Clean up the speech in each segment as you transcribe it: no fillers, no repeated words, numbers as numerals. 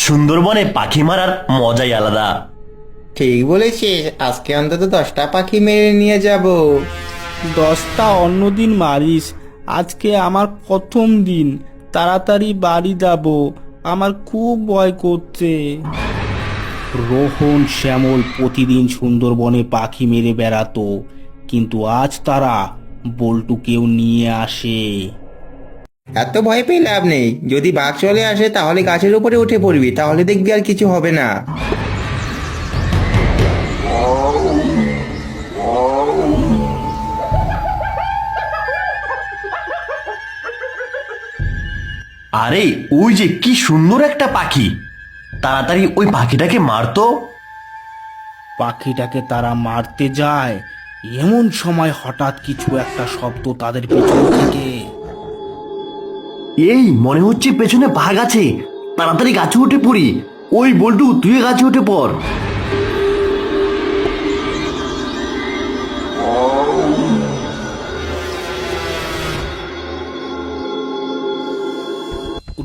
সুন্দরবনে পাখি মারার মজাই আলাদা। ঠিক বলেছিস, আজকে অন্তত 10টা পাখি মেরে নিয়ে যাব। 10টা অন্যদিন মারিস, আজকে আমার প্রথম দিন। তাড়াতাড়ি বাড়ি যাব, আমার খুব ভয় করছে। রোহন শ্যামল প্রতিদিন সুন্দরবনে পাখি মেরে বেড়াতো, কিন্তু আজ তারা বল্টুকেও নিয়ে আসে। এত ভয় পেয়ে লাভ নেই, যদি বাঘ চলে আসে তাহলে গাছের উপরে উঠে পড়বি, তাহলে দেখবি আর কিছু হবে না। আরে ওই যে কি সুন্দর একটা পাখি, তাড়াতাড়ি ওই পাখিটাকে মারতো। পাখিটাকে তারা মারতে যায়, এমন সময় হঠাৎ কিছু একটা শব্দ তাদের পেছন থেকে। এই মনে হচ্ছে পেছনে বাঘ আছে, তাড়াতাড়ি গাছে উঠে পড়ি। ওই বল্টু, তুই গাছে উঠে পড়।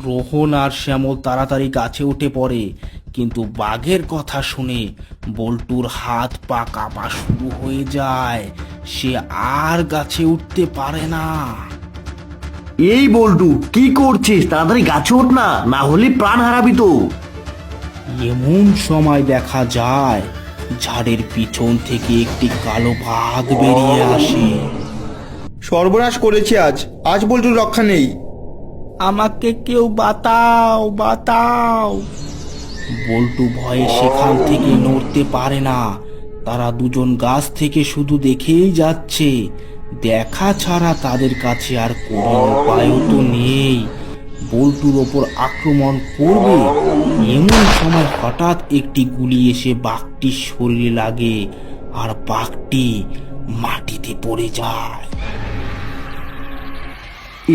রোহন আর শ্যামল তাড়াতাড়ি গাছে উঠে পড়ে, কিন্তু বাঘের কথা শুনে বল্টুর হাত পা কাঁপা শুরু হয়ে যায়। সে আর গাছে উঠতে পারে না। এই বল্টু, কি করছিস? তাড়াতাড়ি গাছে ওঠ না, না হলে প্রাণ হারাবি তো। এমন সময় দেখা যায় ঝাড়ের পিছন থেকে একটি কালো বাঘ বেরিয়ে আসে। সর্বনাশ করেছি, আজ আজ বল্টুর রক্ষা নেই। আমাকে কেউ বাঁচাও, বাঁচাও! বল্টু ভয়ে সেখান থেকে নড়তে পারে না। তারা দুজন গাছ থেকে শুধু দেখেই যাচ্ছে। দেখা ছাড়া তাদের কাছে আর কোনো উপায়ও তো নেই। বল্টুর ওপর আক্রমণ করবে, এমন সময় হঠাৎ একটি গুলি এসে বাঘটির শরীরে লাগে, আর বাঘটি মাটিতে পড়ে যায়।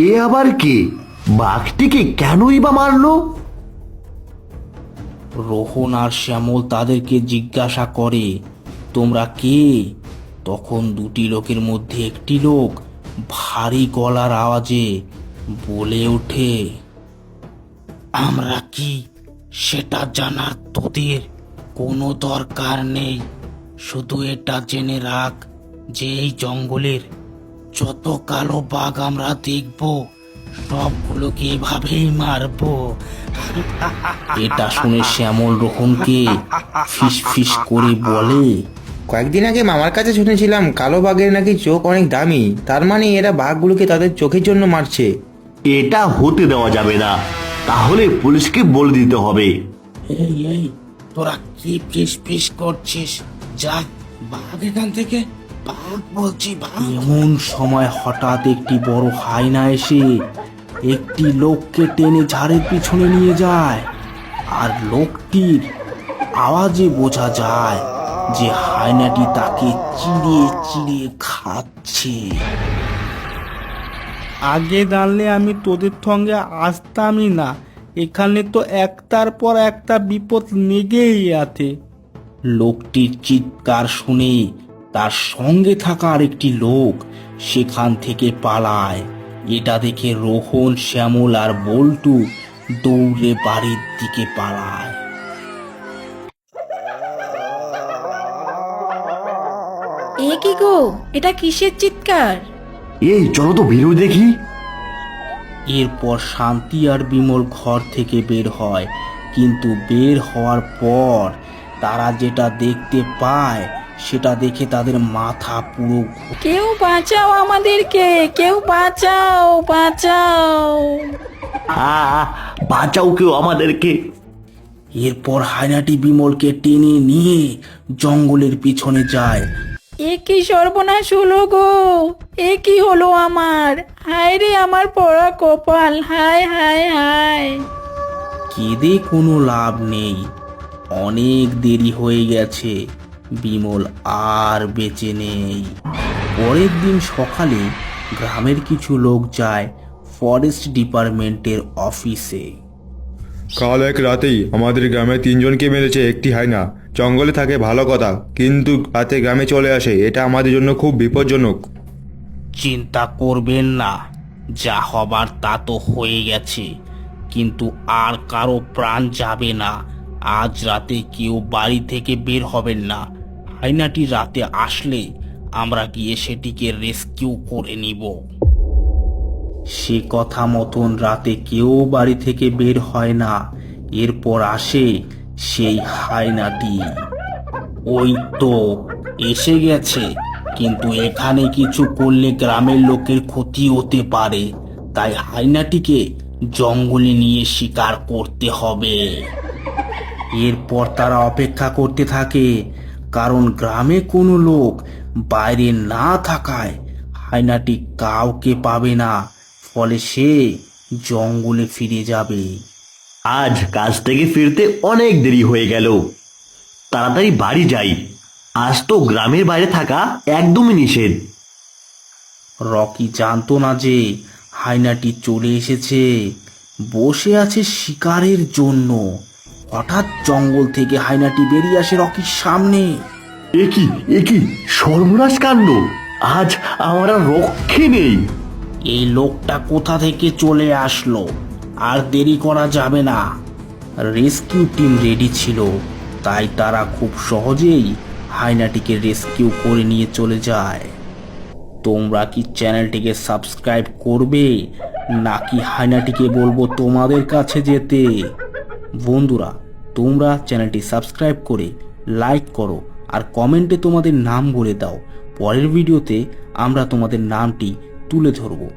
এ আবার কে? বাঘটিকে কেনই বা মারলো? রোহন আর শ্যামল তাদেরকে জিজ্ঞাসা করে, তোমরা কে? তখন দুটি লোকের মধ্যে একটি লোক ভারী গলার আওয়াজে বলে ওঠে, আমরা কি সেটা জানার তোদের কোনো দরকার নেই। শুধু এটা জেনে রাখ যে এই জঙ্গলের যত কালো বাঘ আমরা দেখব, সবগুলোকে এভাবেই মারবো। এটা শুনে শ্যামল রোহনকে ফিস ফিস করে বলে, কয়েকদিন আগে মামার কাছে শুনেছিলাম কালো বাঘের নাকি চোখ অনেক দামি, তার মানে এরা বাঘগুলোকে তাদের চোখের জন্য মারছে। এটা হতে দেওয়া যাবে না, তাহলে পুলিশকে বলে দিতে হবে। এই এই তোরা কি ফিস ফিস করছিস? যা, বাঘ এখান থেকে, বাঘ বলছি, বাঘ। এমন সময় হঠাৎ একটি বড় হায়না এসে একটি লোককে টেনে ঝাড়ের পিছনে নিয়ে যায়, আর লোকটির আওয়াজে বোঝা যায় যে হায়নাটি তাকে চিড়িয়ে চিড়িয়ে খাচ্ছে। আগে জানলে আমি তোদের সঙ্গে আসতামই না। এখানে তো একটার পর একটা বিপদ লেগেই আছে। লোকটির চিৎকার শুনে তার সঙ্গে থাকা আরেকটি লোক সেখান থেকে পালায়। এটা দেখে রোহন, শ্যামল আর বল্টু দৌড়ে বাড়ির দিকে পালায়। এ কি গো, এটা কিসের চিৎকার? এই চলো তো বেরোয় দেখি। এরপর শান্তি আর বিমল ঘর থেকে বের হয়, কিন্তু বের হওয়ার পর তারা যেটা দেখতে পায় সেটা দেখে তাদের মাথা পুরো কেউ বাঁচাও আমাদেরকে, কেউ বাঁচাও, বাঁচাও! বাঁচাও কেউ আমাদেরকে। এরপর হায়নাটি বিমলকে টেনে নিয়ে জঙ্গলের পিছনে যায়। এ কি সর্বনাশ হলো গো, এ কি হলো আমার? হায় রে আমার পড়া কপাল, হায় হায় হায়! কেঁদে কোনো লাভ নেই, অনেক দেরি হয়ে গেছে, বিমল আর বেঁচে নেই। পরের দিন সকালে গ্রামের কিছু লোক যায় ফরেস্ট ডিপার্টমেন্টের অফিসে। কাল এক রাতেই আমাদের গ্রামে 3জনকে মেরেছে একটি হায়না। জঙ্গলে থাকে ভালো কথা, কিন্তু রাতে গ্রামে চলে আসে, এটা আমাদের জন্য খুব বিপজ্জনক। চিন্তা করবেন না, যা হবার তা তো হয়ে গেছে, কিন্তু আর কারো প্রাণ যাবে না। আজ রাতে কেউ বাড়ি থেকে বের হবেন না। হায়নাটি রাতে আসলে আমরা গিয়ে সেটিকে রেস্কিউ করে নিব। সে কথা মতন রাতে কেউ বাড়ি থেকে বের হয় না। এরপর আসে সেই হায়নাটি। ওই তো এসে গেছে, কিন্তু এখানে কিছু করলে গ্রামের লোকের ক্ষতি হতে পারে, তাই হায়নাটিকে জঙ্গলে নিয়ে শিকার করতে হবে। এরপর তারা অপেক্ষা করতে থাকে, কারণ গ্রামে কোনো লোক বাইরে না থাকায় হায়নাটি কাউকে পাবে না, ফলে সে জঙ্গলে ফিরে যাবে। আজ কাজ থেকে ফিরতে অনেক দেরি হয়ে গেল, তাড়াতাড়ি বাড়ি যাই। আজ তো গ্রামের বাইরে থাকা একদমই নিষেধ। রকি জানতো না যে হায়নাটি চলে এসেছে, বসে আছে শিকারের জন্য। হঠাৎ জঙ্গল থেকে হায়নাটি বেরিয়ে আসে রকির সামনে। একি সর্বনাশ কাণ্ড! আজ আমার আর রক্ষে নেই। এই লোকটা কোথা থেকে চলে আসলো? আর দেরি করা যাবে না। রেস্কিউ টিম রেডি ছিল, তাই তারা খুব সহজেই হায়নাটিকে রেস্কিউ করে নিয়ে চলে যায়। তোমরা কি চ্যানেলটিকে সাবস্ক্রাইব করবে, নাকি হায়নাটিকে বলবো তোমাদের কাছে যেতে? বন্ধুরা, তোমরা চ্যানেলটি সাবস্ক্রাইব করে লাইক করো আর কমেন্টে তোমাদের নাম বলে দাও। পরের ভিডিওতে আমরা তোমাদের নামটি তুলে ধরবো।